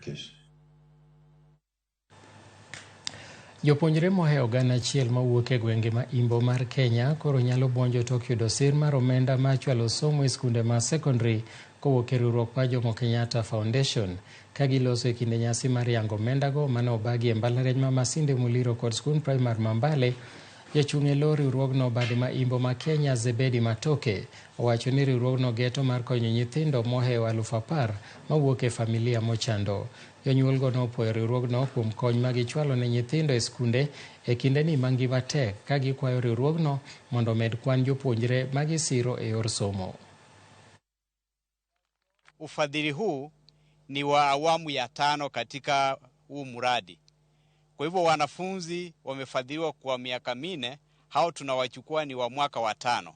education. Jopuonjre moheo gana achiel mawuok e gwenge ma imbo mar Kenya koro nyalo buonjo tok yudo sir mar omenda ma chwalo somo e skunde ma secondary kowuok e riwruok mar Jomo Kenyatta Foundation ka giloso e kinde nyasi mar yango omendago mane obagi e mbalariany ma Masinde Muliro kod skund primar ma Mbale. Jachung' e lo riwruogno bade ma imbo ma Kenya Zebedi Matoke owacho ni riwruogno geto mar konyo nyithindo moheo 10,000 mawuok e familia mochando. Jonyuolgo nopuoyo riwruogno kuom kony ma gichwalo ne nyithindo e skunde e kindeni ma ngima tek ka gikwayo riwruogno mondo omed kwan jopuonjre ma gisiro e yor somo. Ufadhili huu ni wa awamu ya 5 katika huu mradi. Kwa hivyo wanafunzi wamefadhiliwa kwa miaka 4, hao tunawachukua ni wa mwaka wa 5.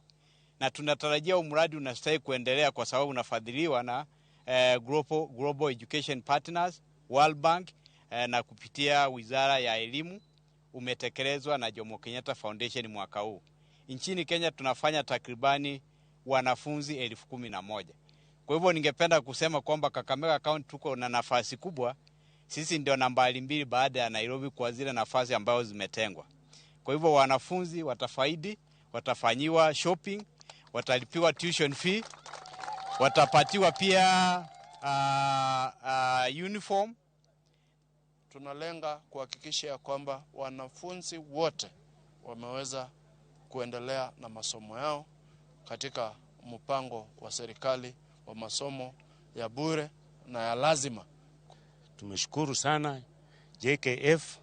Na tunatarajia mradi unastahili kuendelea kwa sababu unafadhiliwa na Global Education Partners, World Bank na kupitia Wizara ya Elimu, umetekelezwa na Jomo Kenyatta Foundation mwaka huu. Nchini Kenya tunafanya takribani wanafunzi 11,000. Kwa hivyo ningependa kusema kwamba Kakamega County tuko na nafasi kubwa. Sisi ndio nambari 2 baada ya Nairobi kwa zile nafasi ambazo zimetengwa. Kwa hivyo wanafunzi watafaidi, watafanyiwa shopping, watalipiwa tuition fee, watapatiwa pia uniform. Tunalenga kuhakikisha ya kwamba wanafunzi wote wameweza kuendelea na masomo yao katika mpango wa serikali wa masomo ya bure na ya lazima. Tumeshukuru sana JKF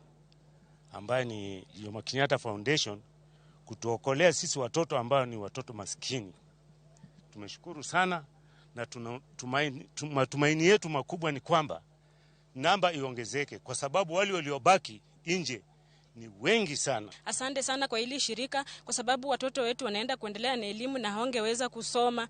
ambaye ni Jomo Kenyatta Foundation kutuokolea sisi watoto ambao ni watoto maskini. Tumeshukuru sana na matumaini yetu makubwa ni kwamba namba iongezeke kwa sababu wale waliobaki nje ni wengi sana. Asante sana kwa hili shirika kwa sababu watoto wetu wanaenda kuendelea na elimu na hawangeweza kusoma.